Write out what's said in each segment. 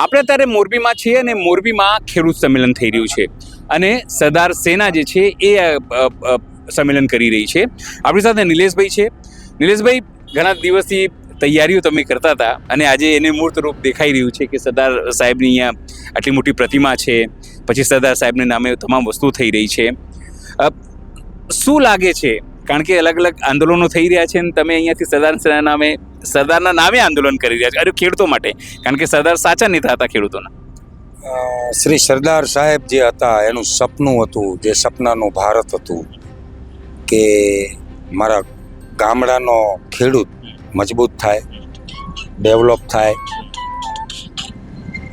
આપણે અત્યારે મોરબીમાં છીએ અને મોરબીમાં ખેડૂત સંમેલન થઈ રહ્યું છે અને સરદાર સેના જે છે એ સંમેલન કરી રહી છે. આપણી સાથે નિલેશભાઈ છે. નિલેશભાઈ, ઘણા દિવસથી તૈયારીઓ તમે કરતા હતા અને આજે એને મૂર્ત રૂપ દેખાઈ રહ્યું છે કે સરદાર સાહેબની અહીંયા આટલી મોટી પ્રતિમા છે, પછી સરદાર સાહેબને નામે તમામ વસ્તુ થઈ રહી છે. શું લાગે છે? કારણ કે અલગ અલગ આંદોલનો થઈ રહ્યા છે અને તમે અહીંયાથી સરદારના નામે આંદોલન કરી રહ્યા છો. અરે, ખેડૂતો માટે, કારણ કે સરદાર સાચા નેતા હતા ખેડૂતોના. શ્રી સરદાર સાહેબ જે હતા એનું સપનું હતું, જે સપનાનું ભારત હતું કે મારા ગામડાનો ખેડૂત મજબૂત થાય, ડેવલપ થાય,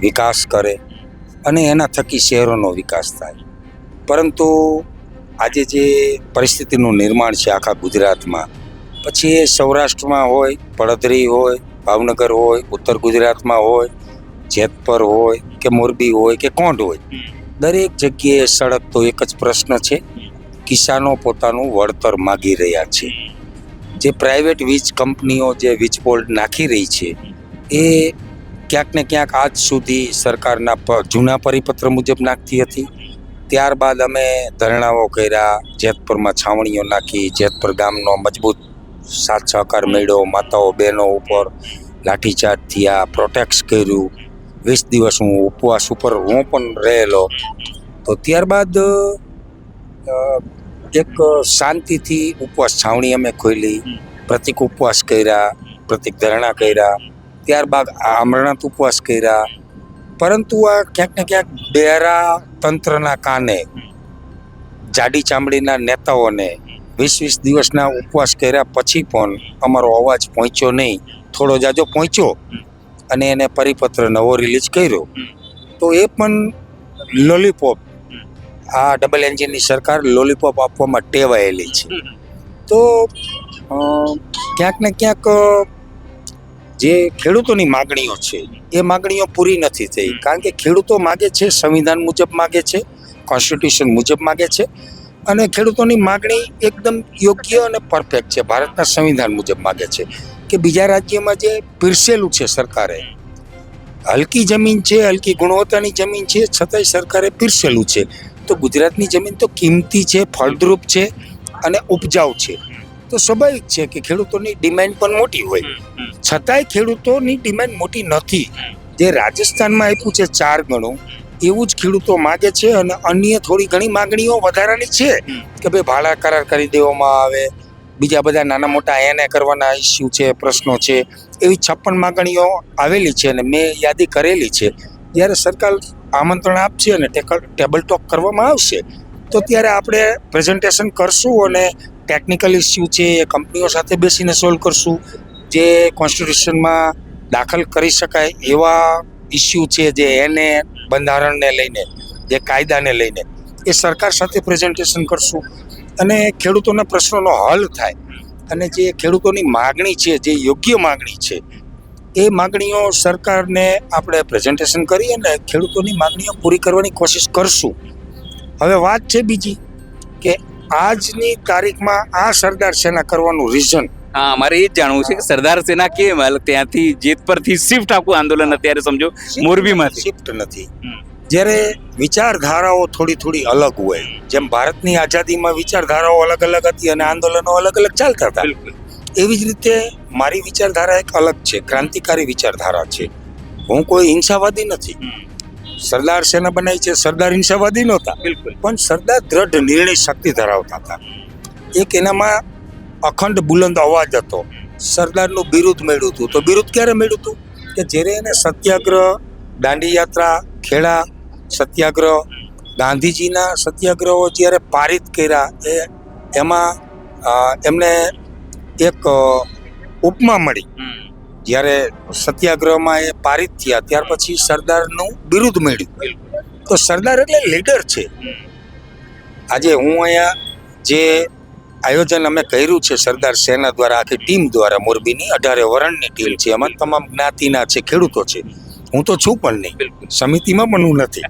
વિકાસ કરે અને એના થકી શહેરોનો વિકાસ થાય. પરંતુ આજે જે પરિસ્થિતિનું નિર્માણ છે આખા ગુજરાતમાં, પછી એ સૌરાષ્ટ્રમાં હોય, પડધરી હોય, ભાવનગર હોય, ઉત્તર ગુજરાતમાં હોય, જેતપર હોય કે મોરબી હોય કે કોંઢ હોય, દરેક જગ્યાએ સળગતો એક જ પ્રશ્ન છે: કિસાનો પોતાનું વળતર માગી રહ્યા છે. જે પ્રાઇવેટ વીજ કંપનીઓ જે વીજ બોર્ડ નાખી રહી છે એ ક્યાંક ને ક્યાંક આજ સુધી સરકારના જૂના પરિપત્ર મુજબ નાખતી હતી. ત્યારબાદ અમે ધરણાઓ કર્યા, જેતપુરમાં છાવણીઓ નાખી, જેતપુર ગામનો મજબૂત સાથ સહકાર મળ્યો, માતાઓ બહેનો ઉપર લાઠીચાર્જ થયા, પ્રોટેક્ટ કર્યું. 20 દિવસ હું ઉપવાસ ઉપર હું પણ રહેલો. તો ત્યારબાદ એક શાંતિથી ઉપવાસ છાવણી અમે ખોલી, પ્રતિક ઉપવાસ કર્યા, પ્રતિક ધરણા કર્યા, ત્યારબાદ અમરનાથ ઉપવાસ કર્યા. પરંતુ આ ક્યાંક ને ક્યાંક બહેરા તંત્રના કાને, જાડી ચામડીના નેતાઓને 20 દિવસના ઉપવાસ કર્યા પછી પણ અમારો અવાજ પહોંચ્યો નહીં. થોડો જાજો પહોંચ્યો અને એને પરિપત્ર નવો રિલીઝ કર્યો. તો એ પણ લોલીપોપ, આ ડબલ એન્જિનની સરકાર લોલીપોપ આપવામાં ટેવાયેલી છે. તો ક્યાંક ને ક્યાંક જે ખેડૂતોની માગણીઓ છે એ માગણીઓ પૂરી નથી થઈ. કારણ કે ખેડૂતો માગે છે, સંવિધાન મુજબ માગે છે, કોન્સ્ટિટ્યુશન મુજબ માગે છે અને ખેડૂતોની માગણી એકદમ યોગ્ય અને પરફેક્ટ છે. ભારતના સંવિધાન મુજબ માગે છે કે બીજા રાજ્યમાં જે પીરસેલું છે સરકારે, હલકી જમીન છે, હલકી ગુણવત્તાની જમીન છે, છતાંય સરકારે પીરસેલું છે. તો ગુજરાતની જમીન તો કિંમતી છે, ફળદ્રુપ છે અને ઉપજાઉ છે. તો સ્વાભાવિક છે કે ખેડૂતોની ડિમાન્ડ પણ મોટી હોય, છતાંય ખેડૂતોની ડિમાન્ડ મોટી નથી. જે રાજસ્થાનમાં આપ્યું છે 4 ગણું, એવું જ ખેડૂતો માગે છે. અને અન્ય થોડી ઘણી માગણીઓ વધારાની છે કે ભાઈ ભાડા કરાર કરી દેવામાં આવે, બીજા બધા નાના મોટા એને કરવાના ઇસ્યુ છે, પ્રશ્નો છે. એવી 56 માગણીઓ આવેલી છે અને મેં યાદી કરેલી છે. જ્યારે સરકાર આમંત્રણ આપશે અને ટેબલ ટોક કરવામાં આવશે તો ત્યારે આપણે પ્રેઝન્ટેશન કરશું અને ટેકનિકલ ઇસ્યુ છે એ કંપનીઓ સાથે બેસીને સોલ્વ કરશું. જે કોન્સ્ટિટ્યુશનમાં દાખલ કરી શકાય એવા ઇસ્યુ છે, જે એને બંધારણને લઈને, જે કાયદાને લઈને, એ સરકાર સાથે પ્રેઝન્ટેશન કરશું અને ખેડૂતોના પ્રશ્નોનો હલ થાય. અને જે ખેડૂતોની માગણી છે, જે યોગ્ય માગણી છે, એ માગણીઓ સરકારને આપણે પ્રેઝન્ટેશન કરી અને ખેડૂતોની માગણીઓ પૂરી કરવાની કોશિશ કરશું. હવે વાત છે બીજી કે આજની તારીખમાં આ સરદાર સેના કરવાનું રીઝન. હા, અમારે એ જ જાણવું છે કે સરદાર સેના કેમ ત્યાંથી જેતપુરથી શિફ્ટ આખું આંદોલન અત્યારે સમજો મોરબીમાંથી શિફ્ટ નથી. જ્યારે વિચારધારાઓ થોડી અલગ હોય, જેમ ભારતની આઝાદીમાં વિચારધારાઓ અલગ અલગ હતી અને આંદોલનો અલગ અલગ ચાલતા હતા, એવી જ રીતે મારી વિચારધારા એક અલગ છે, ક્રાંતિકારી વિચારધારા છે. હું કોઈ હિંસાવાદી નથી. સરદાર સેના બનાવી છે, સરદાર હિંસાવાદી નહોતા, પણ સરદાર દ્રઢ નિર્ણય શક્તિ ધરાવતા હતા. એક એનામાં અખંડ બુલંદ અવાજ હતો. સરદારનું બિરુદ મળ્યું હતું. તો બિરુદ ક્યારે મળ્યું હતું? કે જ્યારે એને સત્યાગ્રહ, દાંડી યાત્રા, ખેડા સત્યાગ્રહ, ગાંધીજીના સત્યાગ્રહો જ્યારે પારિત કર્યા, એમાં એમને એક ઉપમા મળી. જ્યારે સત્યાગ્રહમાં એ પારિત થયા ત્યાર પછી સરદારનું બિરુદ મળ્યું. તો સરદાર એટલે લીડર છે. આજે હું અહીંયા જે આયોજન અમે કર્યું છે સરદાર સેના દ્વારા, આખી ટીમ દ્વારા, મોરબીની 18 વરણની ટીમ છે, એમાં તમામ જ્ઞાતિના છે, ખેડૂતો છે. હું તો છું પણ નહીં, સમિતિમાં પણ હું નથી,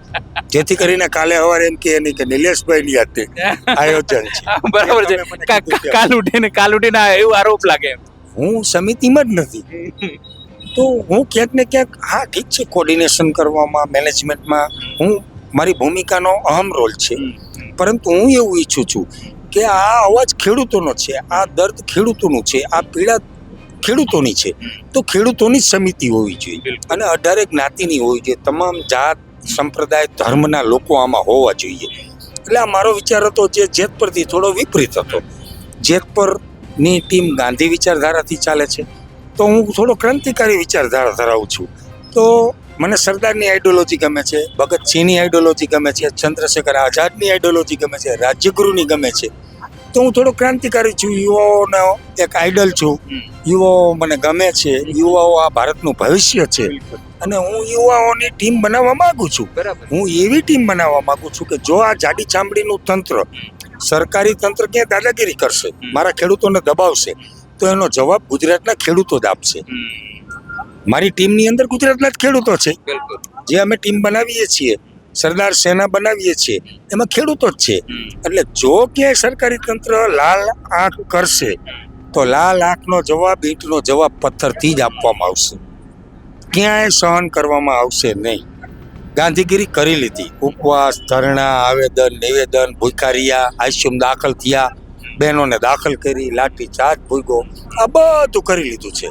જેથી કરીને કાલે સવારે એમ કે નહીં કે નિલેશભાઈની હાથે આયોજન છે. બરાબર છે. કાલ ઉઠીને એવું આરોપ લાગે. હું સમિતિમાં જ નથી. તો હું ક્યાંક ને ક્યાંક હા ઠીક છે, કોર્ડિનેશન કરવામાં, મેનેજમેન્ટમાં હું મારી ભૂમિકાનો અહમ રોલ છે, પરંતુ હું એવું ઈચ્છું છું કે આ અવાજ ખેડૂતોનો છે, આ દર્દ ખેડૂતોનું છે, આ પીડા ખેડૂતોની છે, તો ખેડૂતોની જ સમિતિ હોવી જોઈએ અને 18 જ્ઞાતિની હોવી જોઈએ, તમામ જાત સંપ્રદાય ધર્મના લોકો આમાં હોવા જોઈએ. એટલે આ મારો વિચાર હતો, જે જેતપરથી થોડો વિપરીત હતો. જેતપરની ટીમ ગાંધી વિચારધારાથી ચાલે છે, તો હું થોડો ક્રાંતિકારી વિચારધારા ધરાવું છું. તો મને સરદારની આઈડિયોલોજી ગમે છે, ભગતસિંહની આઈડિયોલોજી ગમે છે, ચંદ્રશેખર આઝાદની આઈડિયોલોજી ગમે છે, રાજ્યગુરુની ગમે છે. તો હું થોડો ક્રાંતિકારી છું, યુવાઓનો એક આઈડલ છું, યુવાઓ મને ગમે છે, યુવાઓ આ ભારતનું ભવિષ્ય છે અને હું યુવાઓની ટીમ બનાવવા માંગુ છું. હું એવી ટીમ બનાવવા માંગુ છું કે જો આ જાડી ચામડીનું તંત્ર, સરકારી તંત્ર ક્યાં દાદાગીરી કરશે, મારા ખેડૂતોને દબાવશે, તો એનો જવાબ ગુજરાતના ખેડૂતો જ આપશે. મારી ટીમની અંદર ગુજરાતના જ ખેડૂતો છે. જે અમે ટીમ બનાવીએ છીએ, સરદાર સેના બનાવીએ છીએ, એમાં ખેડૂતો જ છે. એટલે જો ક્યાંય સરકારી તંત્ર લાલ આંખ કરશે તો લાલ આંખનો જવાબ, ઈંટનો જવાબ પથ્થરથી જ આપવામાં આવશે, ક્યાંય સહન કરવામાં આવશે નહીં. ગાંધીગીરી કરી લીધી, ઉપવાસ, ધરણા, આવેદન, નિવેદન, ભૂખારિયા, આઈસીયુમાં દાખલ થયા, બહેનોને દાખલ કરી, લાઠી ચાર્જ ભૂગો, આ બધું કરી લીધું છે.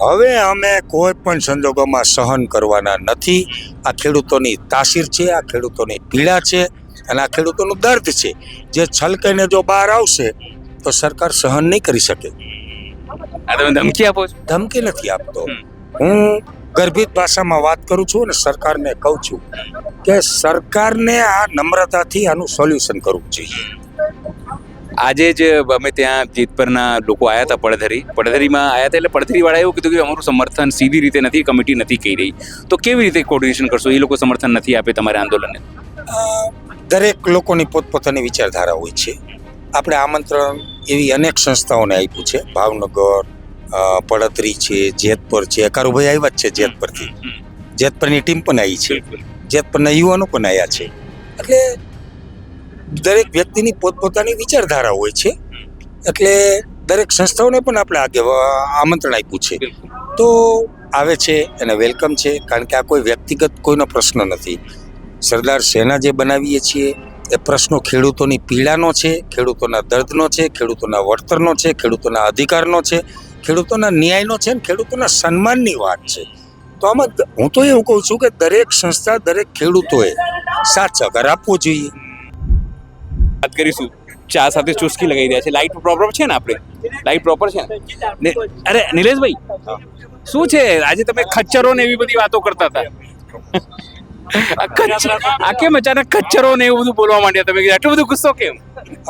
હવે અમે કોઈ પણ સંજોગોમાં સહન કરવાના નથી. આ ખેડૂતોની તાસીર છે, આ ખેડૂતોની પીડા છે અને આ ખેડૂતોનું દર્દ છે. જે છલકાઈને જો બહાર આવશે તો સરકાર સહન નહીં કરી શકે. આ તમે ધમકી આપો છો? ધમકી નથી આપતો. હું ગર્ભિત ભાષામાં વાત કરું છું અને સરકારને કહું છું કે સરકારને આ નમ્રતાથી આનું સોલ્યુશન કરવું જોઈએ. આજે જ અમે ત્યાં જેતપરના લોકો આવ્યા હતા, પડધરીમાં આવ્યા હતા, એટલે પડધરીવાળા એવું કીધું કે અમારું સમર્થન સીધી રીતે નથી, કમિટી નથી કહી રહી. તો કેવી રીતે કોર્ડિનેશન કરશો? એ લોકો સમર્થન નથી આપે તમારા આંદોલનને? દરેક લોકોની પોતપોતાની વિચારધારા હોય છે. આપણે આમંત્રણ એવી અનેક સંસ્થાઓને આપ્યું છે. ભાવનગર, પડતરી છે, જેતપર છે, કારુભાઈ આવ્યા જ છે જેતપરથી, જેતપરની ટીમ પણ આવી છે, જેતપરના યુવાનો પણ આવ્યા છે. એટલે દરેક વ્યક્તિની પોતપોતાની વિચારધારા હોય છે. એટલે દરેક સંસ્થાઓને પણ આપણે આમંત્રણ આપ્યું છે. તો આવે છે એને વેલકમ છે, કારણ કે આ કોઈ વ્યક્તિગત કોઈનો પ્રશ્ન નથી. સરદાર સેના જે બનાવીએ છીએ એ પ્રશ્નો ખેડૂતોની પીડાનો છે, ખેડૂતોના દર્દનો છે, ખેડૂતોના વળતરનો છે, ખેડૂતોના અધિકારનો છે, ખેડૂતોના ન્યાયનો છે અને ખેડૂતોના સન્માનની વાત છે. તો આમાં હું તો એવું કહું છું કે દરેક સંસ્થા, દરેક ખેડૂતોએ સાથ સહકાર આપવો જોઈએ. વાત કરીશું, ચા સાથે ચુસ્કી લગાવી રહ્યા છે. લાઈટ પ્રોપર છે ને? આપણે લાઈટ પ્રોપર છે ને? અરે નિલેશભાઈ, શું છે આજે તમે ખચ્ચરો ને એવી બધી વાતો કરતા હતા? આ કેમ અચાનક ખચ્ચરો ને એવું બધું બોલવા માંડ્યા તમે? આટલું બધું ગુસ્સો કેમ?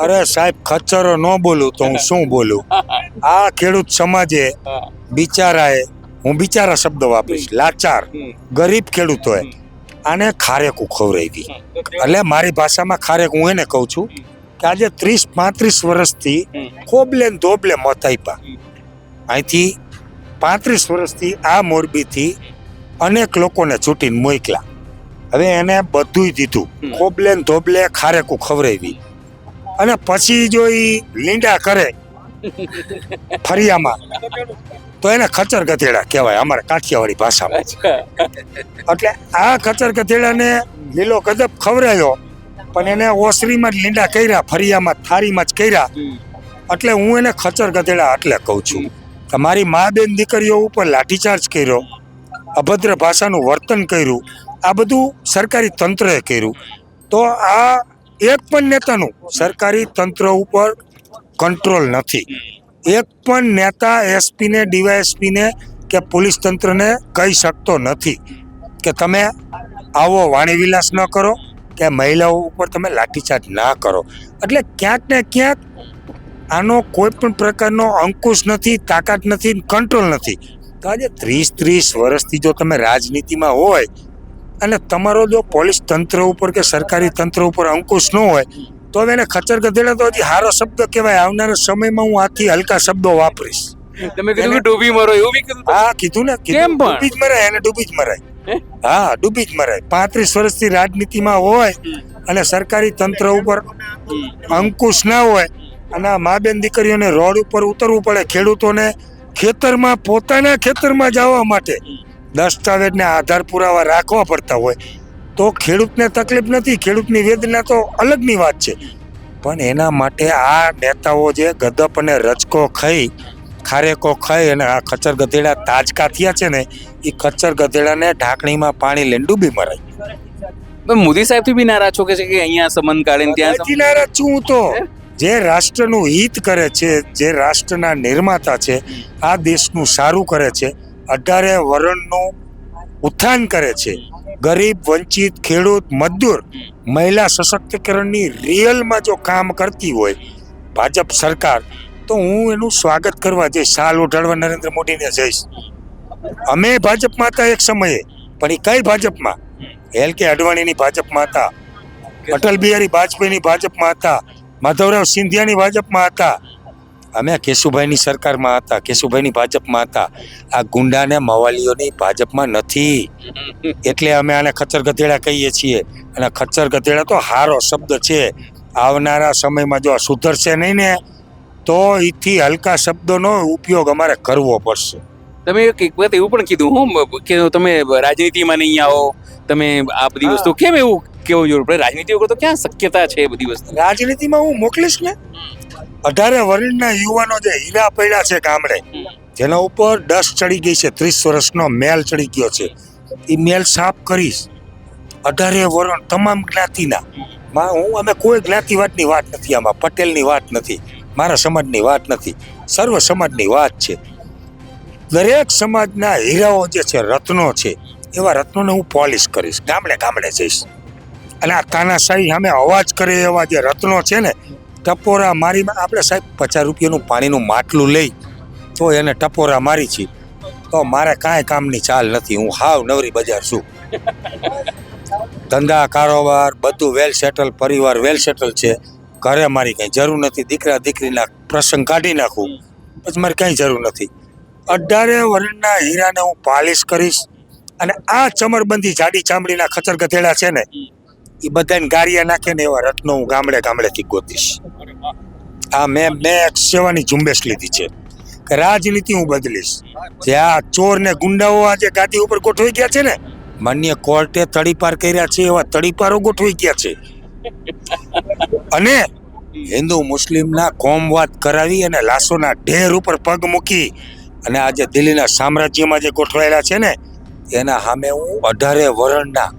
અરે સાહેબ, ખચ્ચરો ન બોલું તો હું શું બોલું? આ ખેડૂત સમાજે બિચારાએ, હું બિચારા શબ્દ વાપરીશ, લાચાર ગરીબ ખેડૂતોએ આને ખારેકું ખવડાવી. એટલે મારી ભાષામાં ખારેક હું એને કહું છું કે આજે 30-35 વર્ષથી ખોબલે ને ધોબલે મત આપ્યા. અહીંથી 35 વર્ષથી આ મોરબીથી અનેક લોકોને ચૂંટીને મોકલા. હવે એને બધુંય દીધું, ખોબલે ને ધોબલે ખારેકું ખવડાવી, અને પછી જો એ લીંડા કરે ફરિયામાં તો એને ખચર ગધેડા કહેવાય અમારા કાઠિયાવાડી ભાષામાં. એટલે આ ખચર ગધેડાને લીલો ગજબ ખવડાયો, પણ એને ઓસરીમાં જ લીંડા કર્યા, ફરિયામાં થારીમાં જ કર્યા. એટલે હું એને ખચર ગધેડા એટલે કહું છું કે મારી મા બેન દીકરીઓ ઉપર લાઠીચાર્જ કર્યો, અભદ્ર ભાષાનું વર્તન કર્યું, આ બધું સરકારી તંત્રએ કર્યું. તો આ એક પણ નેતાનું સરકારી તંત્ર ઉપર કંટ્રોલ નથી. એક પણ નેતા એસપીને, ડીવાયએસપીને કે પોલીસ તંત્રને કહી શકતો નથી કે તમે આવો વાણીવિલાસ ન કરો, કે મહિલાઓ ઉપર તમે લાઠીચાર્જ ના કરો. એટલે ક્યાંક ને ક્યાંક આનો કોઈ પણ પ્રકારનો અંકુશ નથી, તાકાત નથી, કંટ્રોલ નથી. તો આજે 30-30 વર્ષથી જો તમે રાજનીતિમાં હોય અને તમારો જો પોલીસ તંત્ર ઉપર કે સરકારી તંત્ર ઉપર અંકુશ ન હોય તો હવે એને ખચર ગધેડા તો હજી સારો શબ્દ કહેવાય. આવનારા સમયમાં હું આથી હલકા શબ્દો વાપરીશ. તમે કીધું કે ડૂબી મરો, એવું બી કીધું? હા કીધું ને, ડૂબી જ મરાય, એને ડૂબી જ મરાય. હા, ડૂબી જ મરાય. 35 વર્ષથી રાજનીતિમાં હોય અને સરકારી તંત્ર ઉપર અંકુશ ના હોય અને આ મા બેન દીકરીઓને રોડ ઉપર ઉતરવું પડે, ખેડૂતોને ખેતરમાં પોતાના ખેતરમાં જવા માટે દસ્તાવેજને આધાર પુરાવા રાખવા પડતા હોય તો ખેડૂતને તકલીફ નથી, ખેડૂતની વેદના તો અલગની વાત છે. પણ એના માટે આ નેતાઓ જે ગદપ અને રચકો ખાઈ ખારેકો ખાઈ અને આ ખચ્ચર ગધેડા તાજકા થયા છે ને, એ ખચ્ચર ગધેડાને ઢાંકણીમાં પાણી લઈને ડૂબી મરાય. પણ મોદી સાહેબથી બી નારાજ છો કે છે કે અહીંયા સંબંધ કાઢીને ત્યાં હવેથી નારાજ છું હું તો. જે રાષ્ટ્રનું હિત કરે છે, જે રાષ્ટ્રના નિર્માતા છે, આ દેશનું સારું કરે છે, 18 વર્ણનું ઉત્થાન કરે છે, ગરીબ, વંચિત, ખેડૂત, મજદૂર, મહિલા સશક્તિકરણની રિયલમાં જો કામ કરતી હોય ભાજપ સરકાર, તો હું એનું સ્વાગત કરવા જઈશ, શાલ ઓઢાડવા નરેન્દ્ર મોદીને જઈશ. અમે ભાજપમાં હતા એક સમયે, પણ એ કઈ ભાજપમાં? એલ કે અડવાણીની ભાજપમાં હતા, અટલ બિહારી વાજપેયીની ભાજપમાં હતા, માધવરાવ સિંધિયાની ભાજપમાં હતા. અમે કેશુભાઈની સરકારમાં હતા, કેશુભાઈની ભાજપમાં હતા. આ ગુંડાને મવાલીઓની ભાજપમાં નથી. એટલે અમે આને ખચ્ચર ગધેડા કહીએ છીએ. અને ખચ્ચર ગધેડા તો સારો શબ્દ છે. આવનારા સમયમાં જો સુધરશે નહીં ને તો એથી હલકા શબ્દોનો ઉપયોગ અમારે કરવો પડશે. તમે એક વખત એવું પણ કીધું હું કે તમે રાજનીતિમાં નહીં આવો, તમે આ બધી વસ્તુ કેમ એવું કેવું જરૂર પડે? રાજનીતિ વગર તો ક્યાં શક્યતા છે એ બધી વસ્તુ? રાજનીતિમાં હું મોકલીશ ને. 18 વર્ષના યુવાનો જે હીરા પડ્યા છે ગામડે, જેના ઉપર ડસ્ટ ચડી ગઈ છે, 30 વર્ષનો મેલ ચડી ગયો છે, એ મેલ સાફ કરીશ. 18 વર્ષ તમામ જ્ઞાતિના. અમે કોઈ જ્ઞાતિવાદની વાત નથી, આમાં પટેલની વાત નથી, મારા સમાજની વાત નથી, સર્વ સમાજની વાત છે. દરેક સમાજના હીરાઓ જે છે, રત્નો છે, એવા રત્નોને હું પોલિશ કરીશ, ગામડે ગામડે જઈશ. અને આ તાનાશાહી સામે અવાજ કરે એવા જે રત્નો છે ને, ટપોરા મારી આપણે સાહેબ 50 રૂપિયાનું પાણીનું માટલું લઈ તો એને ટપોરા મારી છે, તો મારે કાંઈ કામની ચાલ નથી. હું હાવ નવરી બજાર છું. ધંધા કારોબાર બધું વેલ સેટલ, પરિવાર વેલ સેટલ છે. ઘરે મારી કંઈ જરૂર નથી. દીકરા દીકરીના પ્રસંગ કાઢી નાખું પછી મારે કંઈ જરૂર નથી. 18 વર્ષના હીરાને હું પાલિશ કરીશ. અને આ ચમરબંધી જાડી ચામડીના ખચ્ચર ગધેડા છે ને, એ બધાને ગારિયા નાખે ને એવા રત્નો હું ગામડે ગામડેથી ગોતીશ. આ મેં એક સેવાની ઝુંબેશ લીધી છે કે રાજનીતિ હું બદલીશ. જે આ ચોર ને ગુંડાઓ આજે ગાદી ઉપર ગોઠવાઈ ગયા છે ને, માન્ય કોર્ટે તડીપાર કર્યા છે એવા તડીપારો ગોઠવાઈ ગયા છે. અને હિન્દુ મુસ્લિમના કોમવાદ કરાવી અને લાશોના ઢેર ઉપર પગ મૂકી અને આજે દિલ્હીના સામ્રાજ્યમાં જે ગોઠવાયેલા છે ને, એના સામે હું 18 વર્ણના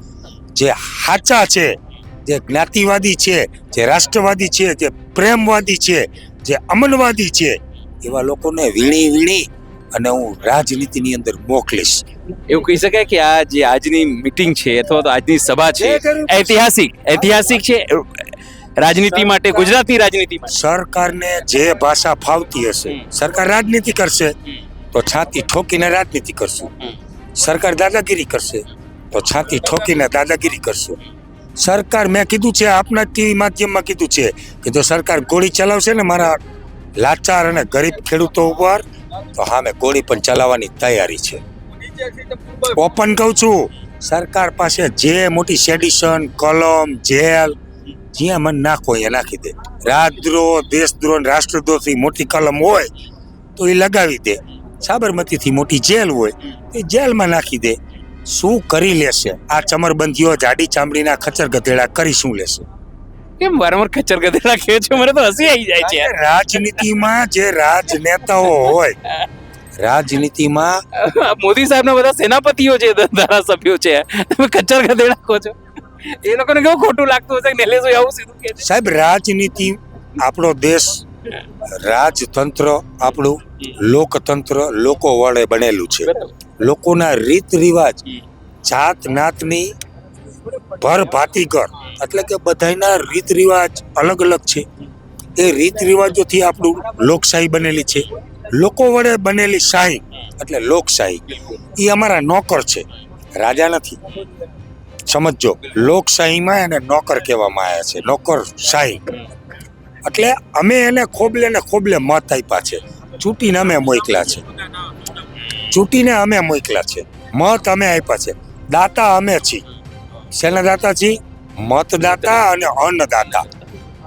જે સાચા છે, જે જ્ઞાતિવાદી છે, જે રાષ્ટ્રવાદી છે, જે પ્રેમવાદી છે, જે અમનવાદી છે, એવા લોકોને વીણી વીણી અને હું રાજનીતિની અંદર મોકલીશ. એવું કહી શકાય કે આ જે આજની મીટિંગ છે અથવા તો આજની સભા છે ઐતિહાસિક છે રાજનીતિ માટે, ગુજરાતની રાજનીતિ માટે. સરકારને જે ભાષા ફાવતી હશે, સરકાર રાજનીતિ કરશે તો છાતી ઠોકીને રાજનીતિ કરશું. સરકાર દાદાગીરી કરશે તો છાતી ઠોકીને દાદાગીરી કરશું. સરકાર, મેં કીધું છે, આપના ટીવી માધ્યમમાં કીધું છે કે જો સરકાર ગોળી ચલાવશે ને મારા લાચાર અને ગરીબ ખેડૂતો ઉપર, તો હા મેં ગોળી પણ ચલાવવાની તૈયારી છે. ઓપન કહું છું, સરકાર પાસે જે મોટી સેડિશન, કલમ, જેલ, જ્યાં મન નાખો એ નાખી દે. રાજદ્રોહ, દેશદ્રોહ, રાષ્ટ્રદ્રોહથી મોટી કલમ હોય તો એ લગાવી દે. સાબરમતીથી મોટી જેલ હોય એ જેલમાં નાખી દે. શું કરી લેશે આ ચમરબંધીઓ જાડી ચામડીના ખચ્ચર ગધેડા? કરી શું લેશે? કેમ વારંવાર ખચ્ચર ગધેડા કહે છે? મને તો હસી આવી જાય છે. રાજનીતિમાં જે રાજનેતાઓ હોય, રાજનીતિમાં મોદી સાહેબના બધા સેનાપતિઓ છે, ધારાસભ્યો છે, તમે ખચ્ચર ગધેડા કહો છો. એ લોકોને કેવું ખોટું લાગતું હશે? નિલેશભાઈ આવું સીધું કહે છે. સાહેબ, રાજનીતિ, આપણો દેશ, રાજતંત્ર આપણું, લોકતંત્ર લોકો વડે બનેલું છે. લોકોના રીત રિવાજ, જાત નાતની ભરભાતીગર, એટલે કે બધાના રીત રિવાજ અલગ અલગ છે. એ રીત રિવાજોથી આપણું લોકશાહી બનેલી છે. લોકો વડે બનેલી શાહી એટલે લોકશાહી. એ અમારા નોકર છે, રાજા નથી. સમજો, લોકશાહીમાં એને નોકર કહેવામાં આવ્યા છે, નોકરશાહી. એટલે અમે એને ખોબલે ને ખોબલે મત આપ્યા છે. ચૂંટીને અમે મોકલ્યા છે, ચૂંટીને અમે મોકલ્યા છે. મત અમે આપ્યા છે. દાતા અમે છીએ. શેના દાતા છીએ? મતદાતા અને અન્નદાતા.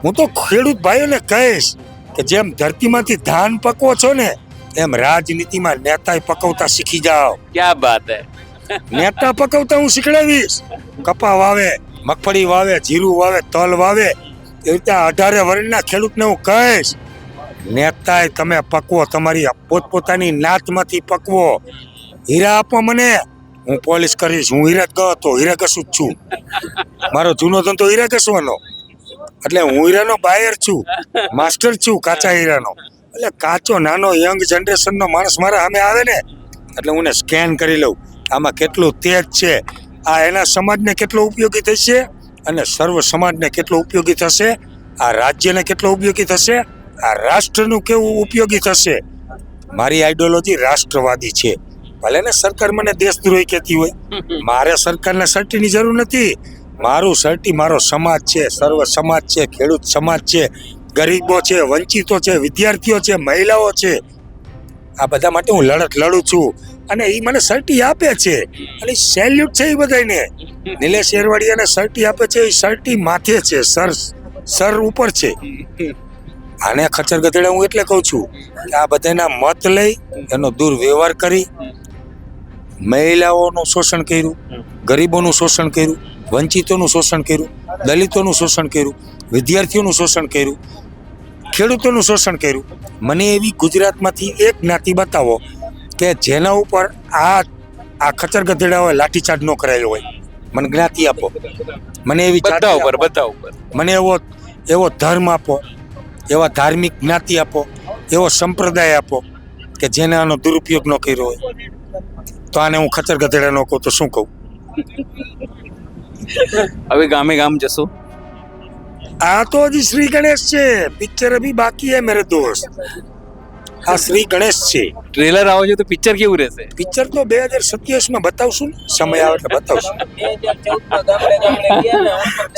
હું તો ખેડૂત ભાઈઓને કહીશ કે જેમ ધરતીમાંથી ધાન પકવો છો ને, એમ રાજનીતિમાં નેતા પકવતા શીખી જાઓ. ક્યાં બાત હે. નેતા પકવતા હું શીખડાવીશ. કપા વાવે, મગફળી વાવે, જીરું વાવે, તલ વાવે, એ રીતે 18 વર્ષના ખેડૂતને હું કહીશ, નેતાએ તમે પકવો, તમારી પોતપોતાની નાતમાંથી પકવો. હીરા આપો મને, હું પોલિશ કરીશ. હું હીરા જ ગયો તો હીરા કશું જ છું. મારો જૂનો ધંધો હીરા કસવાનો, એટલે હું હીરાનો બાયર છું, માસ્ટર છું કાચા હીરાનો. એટલે કાચો નાનો યંગ જનરેશનનો માણસ મારા સામે આવે ને એટલે હું એને સ્કેન કરી લઉં, આમાં કેટલું તેજ છે, આ એના સમાજને કેટલો ઉપયોગી થશે અને સર્વ સમાજને કેટલો ઉપયોગી થશે, આ રાજ્યને કેટલો ઉપયોગી થશે, આ રાષ્ટ્રનું કેવું ઉપયોગી થશે. મારી આઈડિયોલોજી રાષ્ટ્રવાદી છે. ભલે ને સરકાર મને દેશદ્રોહી કહેતી હોય, મારે સરકારને સર્ટીની જરૂર નથી. મારું સર્ટી મારો સમાજ છે, સર્વ સમાજ છે, ખેડૂત સમાજ છે, ગરીબો છે, વંચિતો છે, વિદ્યાર્થીઓ છે, મહિલાઓ છે, આ બધા માટે હું લડત લડું છું અને એ મને સર્ટી આપે છે અને સેલ્યુટ છે એ બધાને. નિલેશ એરવાડિયાને સર્ટી આપે છે, એ સર્ટી માથે છે, સર ઉપર છે. આને ખચર ગધેડા હું એટલે કહું છું કે આ બધાના મત લઈ એનો દુર્વ્યવહાર કરી મહિલાઓનું શોષણ કર્યું, ગરીબોનું શોષણ કર્યું, વંચિતોનું શોષણ કર્યું, દલિતોનું શોષણ કર્યું, વિદ્યાર્થીઓનું શોષણ કર્યું, ખેડૂતોનું શોષણ કર્યું. મને એવી ગુજરાતમાંથી એક જ્ઞાતિ બતાવો કે જેના ઉપર આ ખચર ગધેડાઓએ લાઠીચાર્જ ન કરાયો હોય. મને જ્ઞાતિ આપો, મને એવી બધા ઉપર મને એવો ધર્મ આપો, એવા ધાર્મિક જ્ઞાતિ આપો, એવો સંપ્રદાય આપો કે જેને આનો દુરુપયોગ ન કર્યો હોય. તો આને હું ખચર ગધેડા ન કહું તો શું કહું? હવે ગામે ગામ જશો? આ તો હજી શ્રી ગણેશ છે, પિક્ચર અભી બાકી હે મેરે દોસ્ત. આ શ્રી ગણેશ છે. ટ્રેલર આવે છે તો પિક્ચર કેવું રહેશે? પિક્ચર તો 2027 બતાવશું ને, સમય આવે એટલે બતાવશું.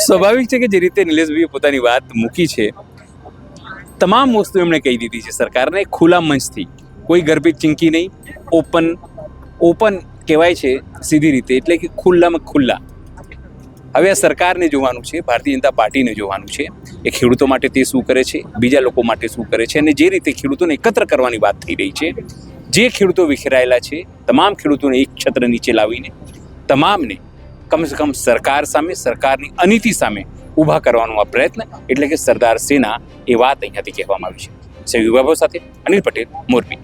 સ્વાભાવિક છે કે જે રીતે નિલેશભાઈએ પોતાની વાત મૂકી છે, તમામ વસ્તુ એમણે કહી દીધી છે સરકારને ખુલ્લા મંચથી. કોઈ ગર્ભિત ચીંકી નહીં, ઓપન કહેવાય છે સીધી રીતે, એટલે કે ખુલ્લામાં ખુલ્લા. હવે આ સરકારને જોવાનું છે, ભારતીય જનતા પાર્ટીને જોવાનું છે એ ખેડૂતો માટે તે શું કરે છે, બીજા લોકો માટે શું કરે છે, અને જે રીતે ખેડૂતોને એકત્ર કરવાની વાત થઈ રહી છે, જે ખેડૂતો વિખેરાયેલા છે તમામ ખેડૂતોને એક છત્ર નીચે લાવીને તમામને કમસે કમ સરકાર સામે, સરકારની અનીતિ સામે ઊભા કરવાનો આ પ્રયત્ન, એટલે કે સરદાર સેના એ વાત અહીંયાથી કહેવામાં આવી છે. સહયોગી વૈભવ સાથે અનિલ પટેલ, મોરબી.